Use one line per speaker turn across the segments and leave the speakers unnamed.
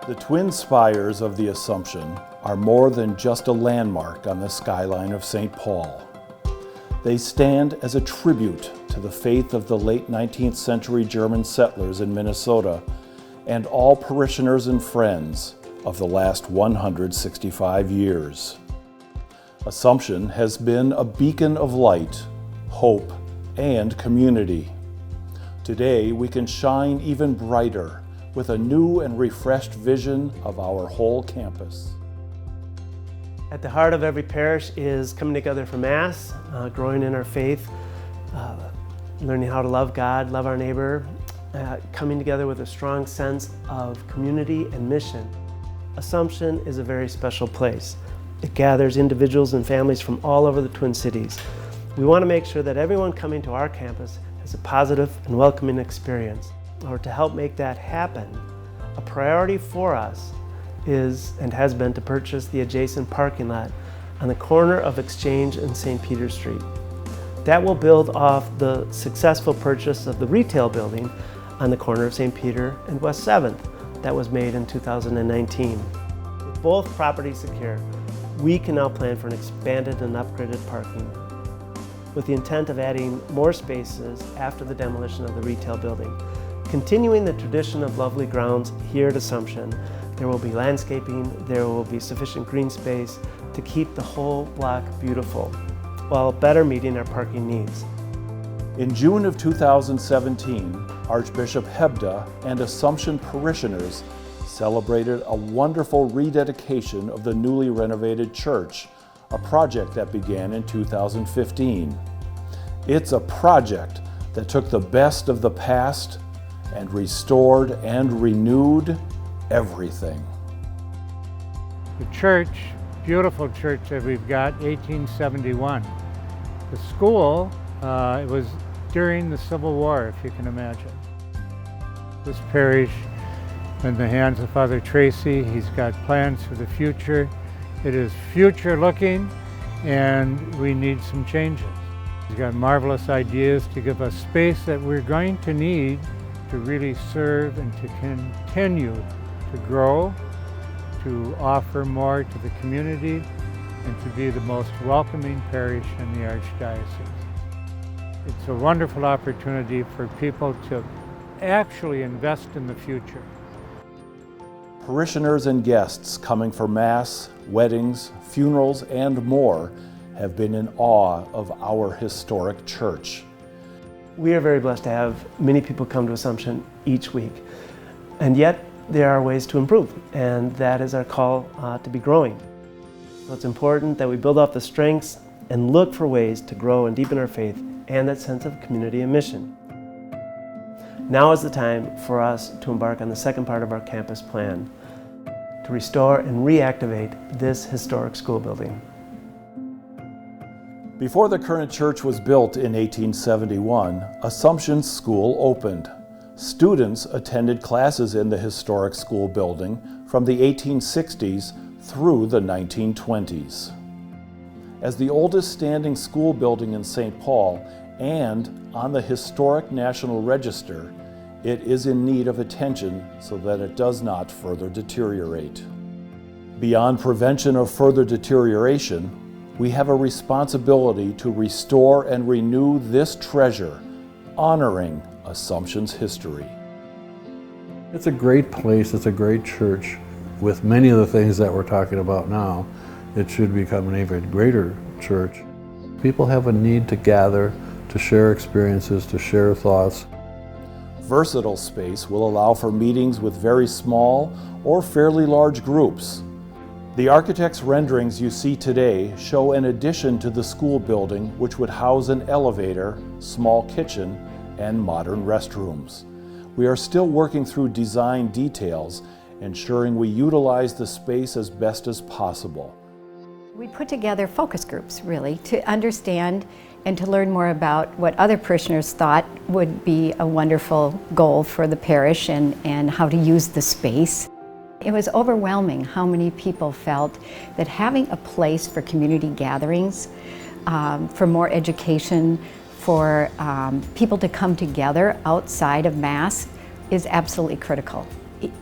The twin spires of the Assumption are more than just a landmark on the skyline of St. Paul. They stand as a tribute to the faith of the late 19th century German settlers in Minnesota and all parishioners and friends of the last 165 years. Assumption has been a beacon of light, hope, and community. Today we can shine even brighter with a new and refreshed vision of our whole campus.
At the heart of every parish is coming together for Mass, growing in our faith, learning how to love God, love our neighbor, coming together with a strong sense of community and mission. Assumption is a very special place. It gathers individuals and families from all over the Twin Cities. We want to make sure that everyone coming to our campus has a positive and welcoming experience. Or to help make that happen, a priority for us is and has been to purchase the adjacent parking lot on the corner of Exchange and St. Peter Street. That will build off the successful purchase of the retail building on the corner of St. Peter and West 7th that was made in 2019. With both properties secure, we can now plan for an expanded and upgraded parking with the intent of adding more spaces after the demolition of the retail building. Continuing the tradition of lovely grounds here at Assumption, there will be landscaping, there will be sufficient green space to keep the whole block beautiful, while better meeting our parking needs.
In June of 2017, Archbishop Hebda and Assumption parishioners celebrated a wonderful rededication of the newly renovated church, a project that began in 2015. It's a project that took the best of the past and restored and renewed everything.
The church, beautiful church that we've got, 1871. The school, it was during the Civil War, if you can imagine. This parish, in the hands of Father Tracy, he's got plans for the future. It is future looking, and we need some changes. He's got marvelous ideas to give us space that we're going to need to really serve and to continue to grow, to offer more to the community, and to be the most welcoming parish in the Archdiocese. It's a wonderful opportunity for people to actually invest in the future.
Parishioners and guests coming for Mass, weddings, funerals, and more have been in awe of our historic church.
We are very blessed to have many people come to Assumption each week, and yet there are ways to improve, and that is our call to be growing. So it's important that we build off the strengths and look for ways to grow and deepen our faith and that sense of community and mission. Now is the time for us to embark on the second part of our campus plan, to restore and reactivate this historic school building.
Before the current church was built in 1871, Assumption School opened. Students attended classes in the historic school building from the 1860s through the 1920s. As the oldest standing school building in St. Paul and on the Historic National Register, it is in need of attention so that it does not further deteriorate. Beyond prevention of further deterioration, we have a responsibility to restore and renew this treasure, honoring Assumption's history.
It's a great place, it's a great church. With many of the things that we're talking about now, it should become an even greater church. People have a need to gather, to share experiences, to share thoughts.
Versatile space will allow for meetings with very small or fairly large groups. The architect's renderings you see today show an addition to the school building which would house an elevator, small kitchen, and modern restrooms. We are still working through design details, ensuring we utilize the space as best as possible.
We put together focus groups, really, to understand and to learn more about what other parishioners thought would be a wonderful goal for the parish and how to use the space. It was overwhelming how many people felt that having a place for community gatherings, for more education, for people to come together outside of Mass is absolutely critical.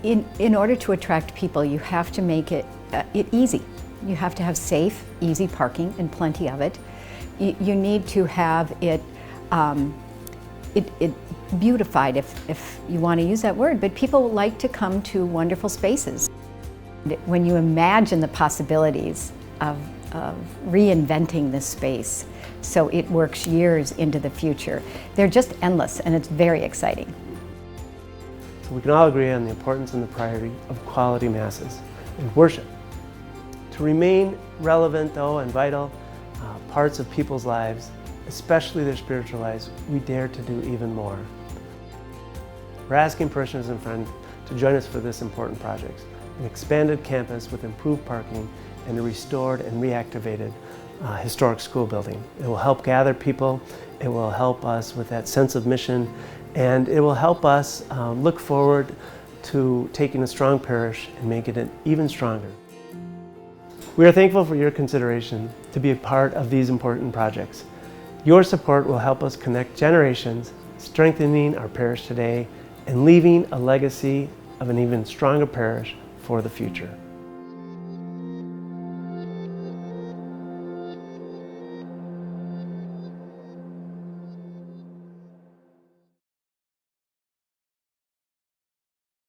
In order to attract people, you have to make it easy. You have to have safe, easy parking and plenty of it. You need to have it beautified, if you want to use that word, but people like to come to wonderful spaces. When you imagine the possibilities of reinventing this space so it works years into the future, they're just endless, and it's very exciting.
So we can all agree on the importance and the priority of quality masses and worship. To remain relevant, though, and vital parts of people's lives, especially their spiritual lives, we dare to do even more. We're asking parishioners and friends to join us for this important project, an expanded campus with improved parking and a restored and reactivated historic school building. It will help gather people, it will help us with that sense of mission, and it will help us look forward to taking a strong parish and making it even stronger. We are thankful for your consideration to be a part of these important projects. Your support will help us connect generations, strengthening our parish today and leaving a legacy of an even stronger parish for the future.